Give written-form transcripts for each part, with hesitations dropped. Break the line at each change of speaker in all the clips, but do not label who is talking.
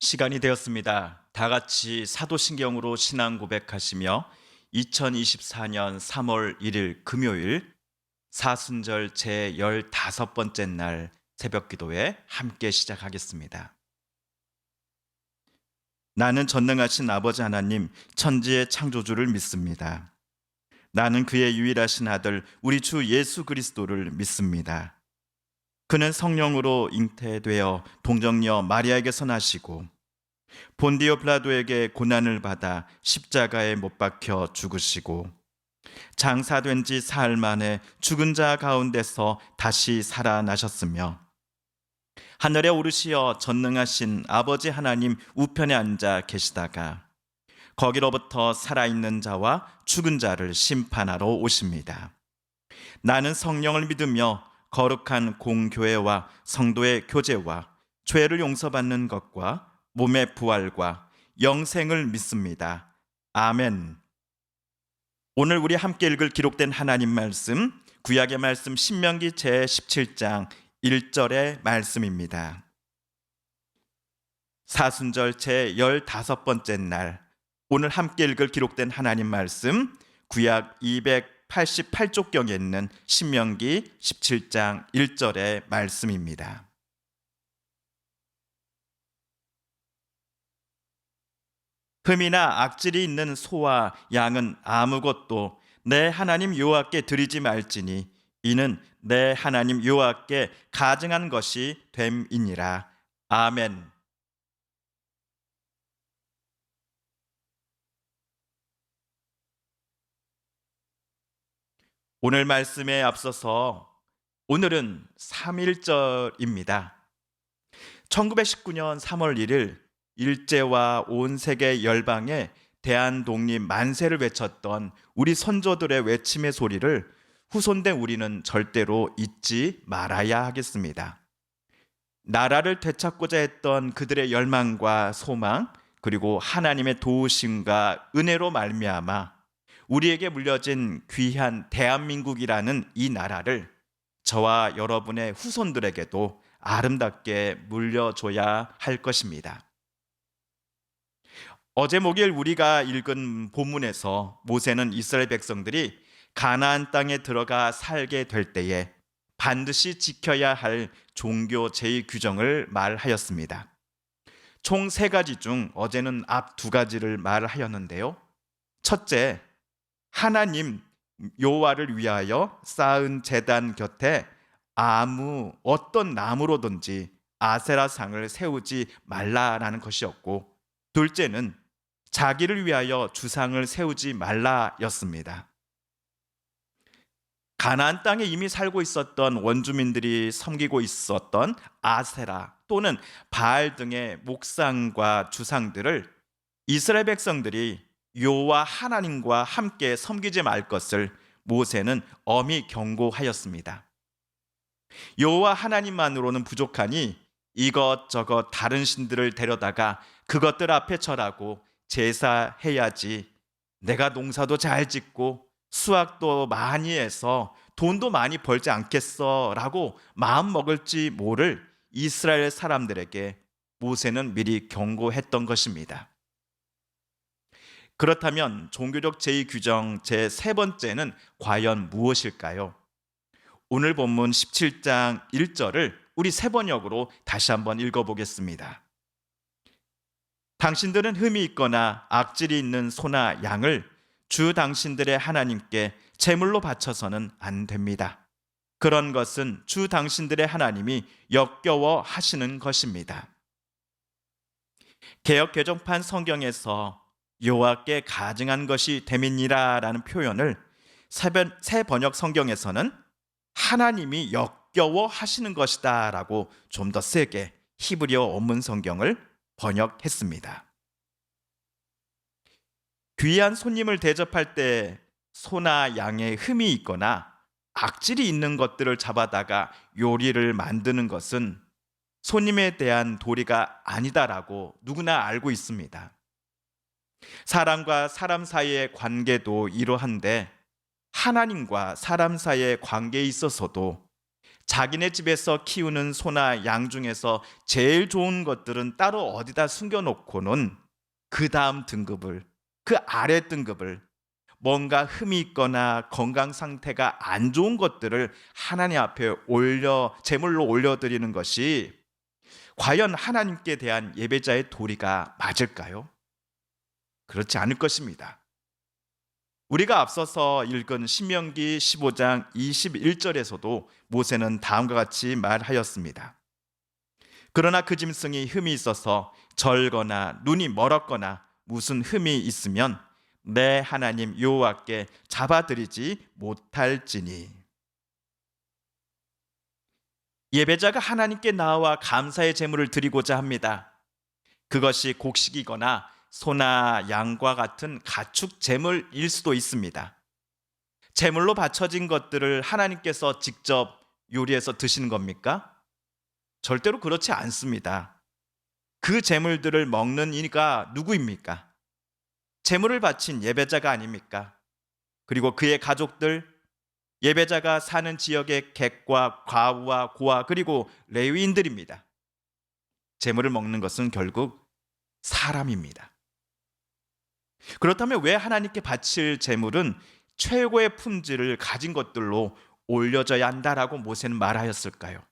시간이 되었습니다. 다 같이 사도신경으로 신앙 고백하시며 2024년 3월 1일 금요일 사순절 제 15번째 날 새벽 기도회 함께 시작하겠습니다. 나는 전능하신 아버지 하나님 천지의 창조주를 믿습니다. 나는 그의 유일하신 아들 우리 주 예수 그리스도를 믿습니다. 그는 성령으로 잉태되어 동정녀 마리아에게서 나시고 본디오 빌라도에게 고난을 받아 십자가에 못 박혀 죽으시고 장사된 지 사흘 만에 죽은 자 가운데서 다시 살아나셨으며 하늘에 오르시어 전능하신 아버지 하나님 우편에 앉아 계시다가 거기로부터 살아있는 자와 죽은 자를 심판하러 오십니다. 나는 성령을 믿으며 거룩한 공교회와 성도의 교제와 죄를 용서받는 것과 몸의 부활과 영생을 믿습니다. 아멘. 오늘 우리 함께 읽을 기록된 하나님 말씀, 구약의 말씀 신명기 제17장 1절의 말씀입니다. 사순절 제15번째 날, 오늘 함께 읽을 기록된 하나님 말씀, 구약 288쪽경에 있는 신명기 17장 1절의 말씀입니다. 흠이나 악질이 있는 소와 양은 아무것도 내 하나님 여호와께 드리지 말지니 이는 내 하나님 여호와께 가증한 것이 됨이니라. 아멘. 오늘 말씀에 앞서서 오늘은 3.1절입니다. 1919년 3월 1일 일제와 온 세계 열방에 대한 독립 만세를 외쳤던 우리 선조들의 외침의 소리를 후손된 우리는 절대로 잊지 말아야 하겠습니다. 나라를 되찾고자 했던 그들의 열망과 소망, 그리고 하나님의 도우심과 은혜로 말미암아 우리에게 물려진 귀한 대한민국이라는 이 나라를 저와 여러분의 후손들에게도 아름답게 물려줘야 할 것입니다. 어제 목요일 우리가 읽은 본문에서 모세는 이스라엘 백성들이 가나안 땅에 들어가 살게 될 때에 반드시 지켜야 할 종교 제의 규정을 말하였습니다. 총 3가지 중 어제는 앞 2가지를 말하였는데요. 첫째, 하나님 여호와를 위하여 쌓은 제단 곁에 아무 어떤 나무로든지 아세라상을 세우지 말라라는 것이었고, 둘째는 자기를 위하여 주상을 세우지 말라였습니다. 가나안 땅에 이미 살고 있었던 원주민들이 섬기고 있었던 아세라 또는 바알 등의 목상과 주상들을 이스라엘 백성들이 여호와 하나님과 함께 섬기지 말 것을 모세는 엄히 경고하였습니다. 여호와 하나님만으로는 부족하니 이것저것 다른 신들을 데려다가 그것들 앞에 절하고 제사해야지, 내가 농사도 잘 짓고 수확도 많이 해서 돈도 많이 벌지 않겠어 라고 마음 먹을지 모를 이스라엘 사람들에게 모세는 미리 경고했던 것입니다. 그렇다면 종교적 제의 규정 제3번째는 과연 무엇일까요? 오늘 본문 17장 1절을 우리 새번역으로 다시 한번 읽어보겠습니다. 당신들은 흠이 있거나 악질이 있는 소나 양을 주 당신들의 하나님께 제물로 바쳐서는 안 됩니다. 그런 것은 주 당신들의 하나님이 역겨워 하시는 것입니다. 개역 개정판 성경에서 여호와께 가증한 것이 됨이니라라는 표현을 새 번역 성경에서는 하나님이 역겨워 하시는 것이다 라고 좀 더 세게 히브리어 원문 성경을 번역했습니다. 귀한 손님을 대접할 때 소나 양에 흠이 있거나 악질이 있는 것들을 잡아다가 요리를 만드는 것은 손님에 대한 도리가 아니다라고 누구나 알고 있습니다. 사람과 사람 사이의 관계도 이러한데 하나님과 사람 사이의 관계에 있어서도 자기네 집에서 키우는 소나 양 중에서 제일 좋은 것들은 따로 어디다 숨겨놓고는 그 다음 등급을, 그 아래 등급을, 뭔가 흠이 있거나 건강 상태가 안 좋은 것들을 하나님 앞에 제물로 올려드리는 것이 과연 하나님께 대한 예배자의 도리가 맞을까요? 그렇지 않을 것입니다. 우리가 앞서서 읽은 신명기 15장 21절에서도 모세는 다음과 같이 말하였습니다. 그러나 그 짐승이 흠이 있어서 절거나 눈이 멀었거나 무슨 흠이 있으면 내 하나님 여호와께 잡아드리지 못할지니. 예배자가 하나님께 나와 감사의 제물을 드리고자 합니다. 그것이 곡식이거나 소나 양과 같은 가축 제물일 수도 있습니다. 제물로 바쳐진 것들을 하나님께서 직접 요리해서 드시는 겁니까? 절대로 그렇지 않습니다. 그 제물들을 먹는 이가 누구입니까? 제물을 바친 예배자가 아닙니까? 그리고 그의 가족들, 예배자가 사는 지역의 객과 과부와 고아 그리고 레위인들입니다. 제물을 먹는 것은 결국 사람입니다. 그렇다면 왜 하나님께 바칠 제물은 최고의 품질을 가진 것들로 올려져야 한다라고 모세는 말하였을까요?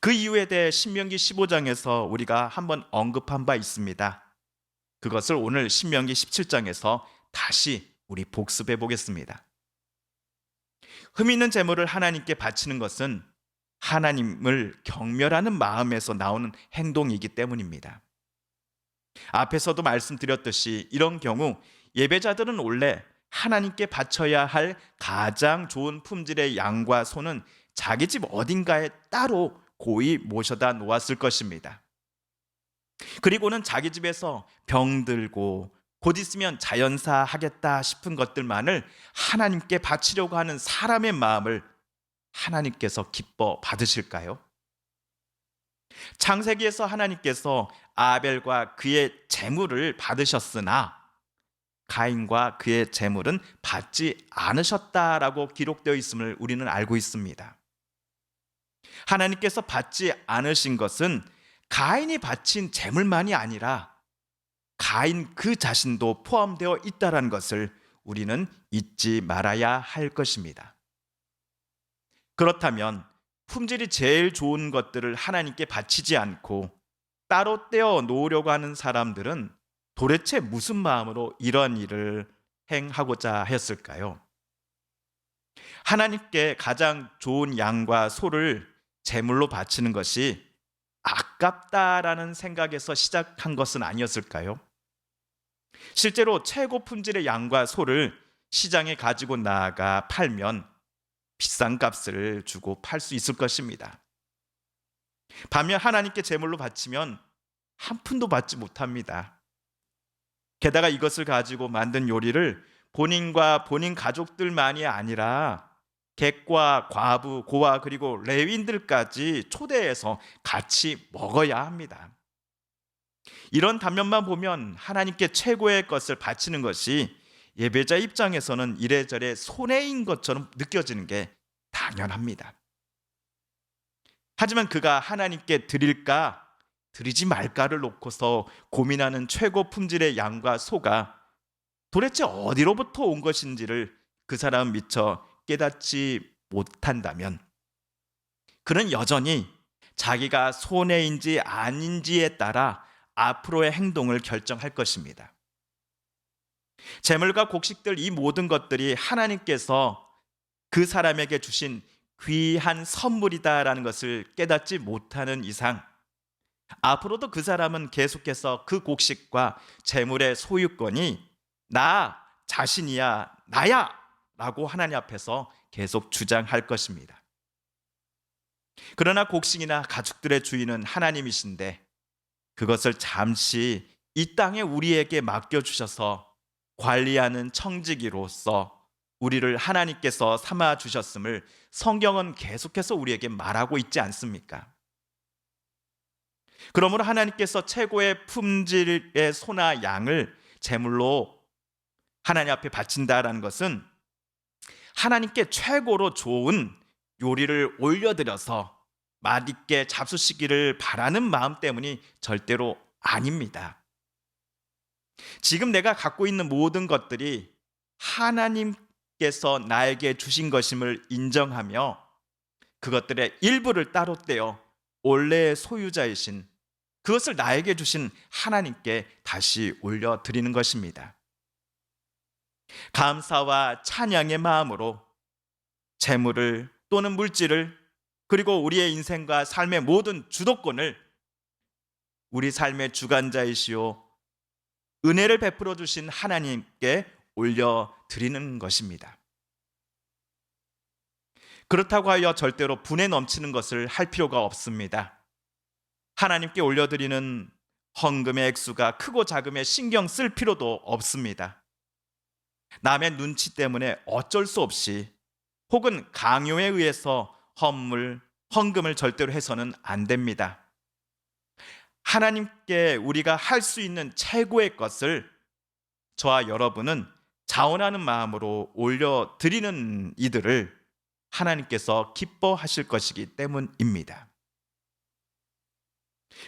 그 이유에 대해 신명기 15장에서 우리가 한번 언급한 바 있습니다. 그것을 오늘 신명기 17장에서 다시 우리 복습해 보겠습니다. 흠 있는 제물을 하나님께 바치는 것은 하나님을 경멸하는 마음에서 나오는 행동이기 때문입니다. 앞에서도 말씀드렸듯이 이런 경우 예배자들은 원래 하나님께 바쳐야 할 가장 좋은 품질의 양과 소는 자기 집 어딘가에 따로 고이 모셔다 놓았을 것입니다. 그리고는 자기 집에서 병들고 곧 있으면 자연사 하겠다 싶은 것들만을 하나님께 바치려고 하는 사람의 마음을 하나님께서 기뻐 받으실까요? 창세기에서 하나님께서 아벨과 그의 제물을 받으셨으나 가인과 그의 제물은 받지 않으셨다라고 기록되어 있음을 우리는 알고 있습니다. 하나님께서 받지 않으신 것은 가인이 바친 제물만이 아니라 가인 그 자신도 포함되어 있다는 것을 우리는 잊지 말아야 할 것입니다. 그렇다면 품질이 제일 좋은 것들을 하나님께 바치지 않고 따로 떼어 놓으려고 하는 사람들은 도대체 무슨 마음으로 이런 일을 행하고자 했을까요? 하나님께 가장 좋은 양과 소를 제물로 바치는 것이 아깝다라는 생각에서 시작한 것은 아니었을까요? 실제로 최고 품질의 양과 소를 시장에 가지고 나아가 팔면 비싼 값을 주고 팔 수 있을 것입니다. 반면 하나님께 제물로 바치면 한 푼도 받지 못합니다. 게다가 이것을 가지고 만든 요리를 본인과 본인 가족들만이 아니라 객과 과부, 고아 그리고 레위인들까지 초대해서 같이 먹어야 합니다. 이런 단면만 보면 하나님께 최고의 것을 바치는 것이 예배자 입장에서는 이래저래 손해인 것처럼 느껴지는 게 당연합니다. 하지만 그가 하나님께 드릴까 드리지 말까를 놓고서 고민하는 최고 품질의 양과 소가 도대체 어디로부터 온 것인지를 그 사람은 미처 깨닫지 못한다면 그는 여전히 자기가 손해인지 아닌지에 따라 앞으로의 행동을 결정할 것입니다. 재물과 곡식들 이 모든 것들이 하나님께서 그 사람에게 주신 귀한 선물이다라는 것을 깨닫지 못하는 이상 앞으로도 그 사람은 계속해서 그 곡식과 재물의 소유권이 나 자신이야, 나야 라고 하나님 앞에서 계속 주장할 것입니다. 그러나 곡식이나 가축들의 주인은 하나님이신데 그것을 잠시 이 땅에 우리에게 맡겨주셔서 관리하는 청지기로서 우리를 하나님께서 삼아 주셨음을 성경은 계속해서 우리에게 말하고 있지 않습니까? 그러므로 하나님께서 최고의 품질의 소나 양을 제물로 하나님 앞에 바친다라는 것은 하나님께 최고로 좋은 요리를 올려드려서 맛있게 잡수시기를 바라는 마음 때문이 절대로 아닙니다. 지금 내가 갖고 있는 모든 것들이 하나님께서 나에게 주신 것임을 인정하며 그것들의 일부를 따로 떼어 원래의 소유자이신 그것을 나에게 주신 하나님께 다시 올려드리는 것입니다. 감사와 찬양의 마음으로 재물을 또는 물질을 그리고 우리의 인생과 삶의 모든 주도권을 우리 삶의 주관자이시오 은혜를 베풀어 주신 하나님께 올려드리는 것입니다. 그렇다고 하여 절대로 분에 넘치는 것을 할 필요가 없습니다. 하나님께 올려드리는 헌금의 액수가 크고 작음에 신경 쓸 필요도 없습니다. 남의 눈치 때문에 어쩔 수 없이 혹은 강요에 의해서 헌금을 절대로 해서는 안 됩니다. 하나님께 우리가 할 수 있는 최고의 것을 저와 여러분은 자원하는 마음으로 올려드리는 이들을 하나님께서 기뻐하실 것이기 때문입니다.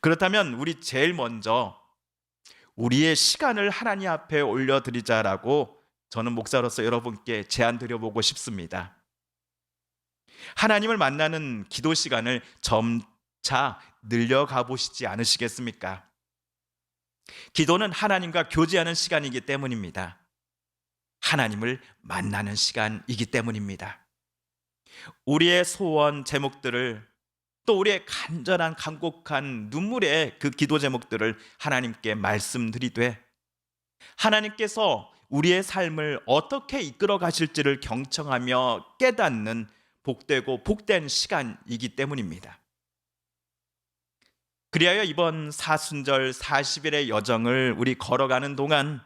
그렇다면 우리 제일 먼저 우리의 시간을 하나님 앞에 올려드리자라고 저는 목사로서 여러분께 제안 드려보고 싶습니다. 하나님을 만나는 기도 시간을 점차 늘려가 보시지 않으시겠습니까? 기도는 하나님과 교제하는 시간이기 때문입니다. 하나님을 만나는 시간이기 때문입니다. 우리의 소원 제목들을 또 우리의 간절한 간곡한 눈물의 그 기도 제목들을 하나님께 말씀드리되 하나님께서 우리의 삶을 어떻게 이끌어 가실지를 경청하며 깨닫는 복되고 복된 시간이기 때문입니다. 그리하여 이번 사순절 40일의 여정을 우리 걸어가는 동안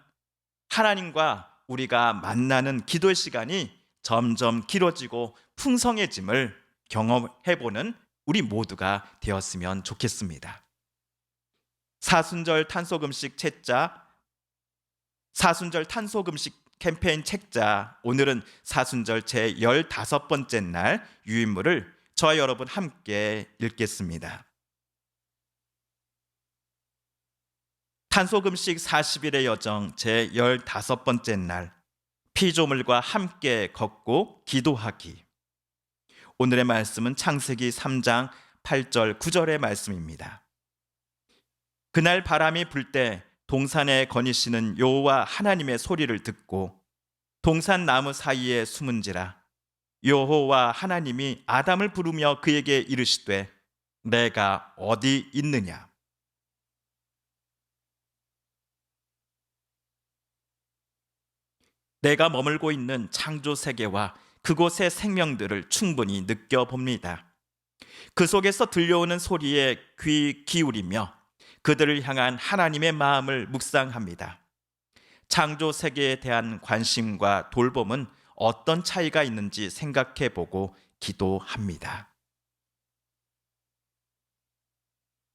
하나님과 우리가 만나는 기도의 시간이 점점 길어지고 풍성해짐을 경험해보는 우리 모두가 되었으면 좋겠습니다. 사순절 탄소금식 캠페인 책자, 오늘은 사순절 제15번째 날 유인물을 저와 여러분 함께 읽겠습니다. 탄소금식 40일의 여정 제15번째 날 피조물과 함께 걷고 기도하기. 오늘의 말씀은 창세기 3장 8절 9절의 말씀입니다. 그날 바람이 불 때 동산에 거니시는 여호와 하나님의 소리를 듣고 동산 나무 사이에 숨은지라. 여호와 하나님이 아담을 부르며 그에게 이르시되 내가 어디 있느냐. 내가 머물고 있는 창조 세계와 그곳의 생명들을 충분히 느껴봅니다. 그 속에서 들려오는 소리에 귀 기울이며 그들을 향한 하나님의 마음을 묵상합니다. 창조 세계에 대한 관심과 돌봄은 어떤 차이가 있는지 생각해보고 기도합니다.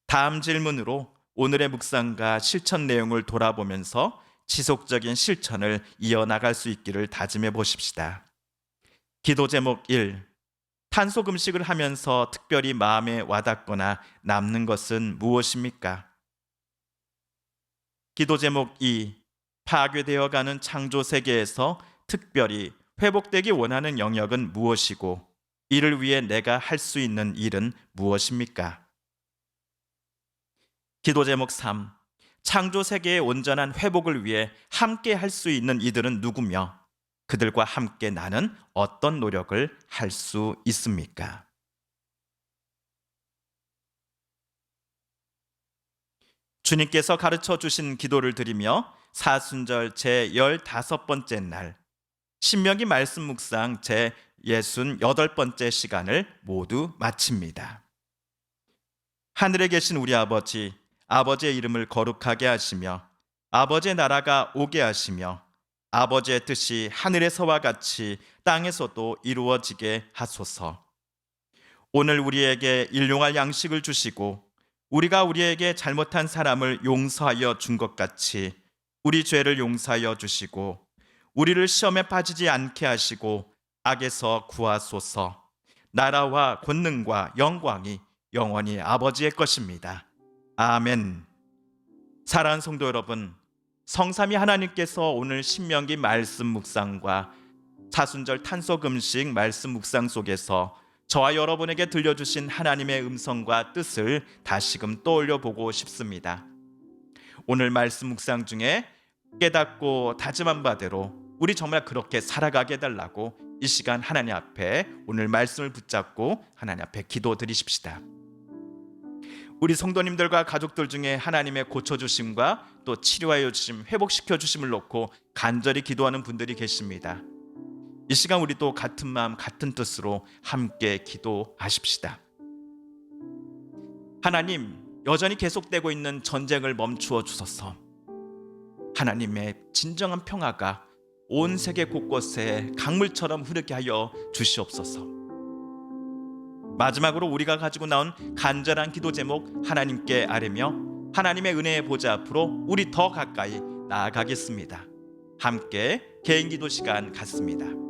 다음 질문으로 오늘의 묵상과 실천 내용을 돌아보면서 지속적인 실천을 이어나갈 수 있기를 다짐해 보십시다. 기도 제목 1. 탄소금식을 하면서 특별히 마음에 와닿거나 남는 것은 무엇입니까? 기도 제목 2. 파괴되어가는 창조 세계에서 특별히 회복되기 원하는 영역은 무엇이고 이를 위해 내가 할 수 있는 일은 무엇입니까? 기도 제목 3. 창조 세계의 온전한 회복을 위해 함께 할 수 있는 이들은 누구며 그들과 함께 나는 어떤 노력을 할 수 있습니까? 주님께서 가르쳐 주신 기도를 드리며 사순절 제15번째 날 신명기 말씀 묵상 제68번째 시간을 모두 마칩니다. 하늘에 계신 우리 아버지, 아버지의 이름을 거룩하게 하시며 아버지의 나라가 오게 하시며 아버지의 뜻이 하늘에서와 같이 땅에서도 이루어지게 하소서. 오늘 우리에게 일용할 양식을 주시고 우리가 우리에게 잘못한 사람을 용서하여 준 것 같이 우리 죄를 용서하여 주시고 우리를 시험에 빠지지 않게 하시고 악에서 구하소서. 나라와 권능과 영광이 영원히 아버지의 것입니다. 아멘. 사랑하는 성도 여러분, 성삼위 하나님께서 오늘 신명기 말씀 묵상과 사순절 탄속 음식 말씀 묵상 속에서 저와 여러분에게 들려주신 하나님의 음성과 뜻을 다시금 떠올려 보고 싶습니다. 오늘 말씀 묵상 중에 깨닫고 다짐한 바대로 우리 정말 그렇게 살아가게 해달라고 이 시간 하나님 앞에 오늘 말씀을 붙잡고 하나님 앞에 기도드리십시다. 우리 성도님들과 가족들 중에 하나님의 고쳐주심과 또 치료하여 주심, 회복시켜 주심을 놓고 간절히 기도하는 분들이 계십니다. 이 시간 우리 또 같은 마음 같은 뜻으로 함께 기도하십시다. 하나님, 여전히 계속되고 있는 전쟁을 멈추어 주소서. 하나님의 진정한 평화가 온 세계 곳곳에 강물처럼 흐르게 하여 주시옵소서. 마지막으로 우리가 가지고 나온 간절한 기도 제목 하나님께 아뢰며 하나님의 은혜의 보좌 앞으로 우리 더 가까이 나아가겠습니다. 함께 개인 기도 시간 갖습니다.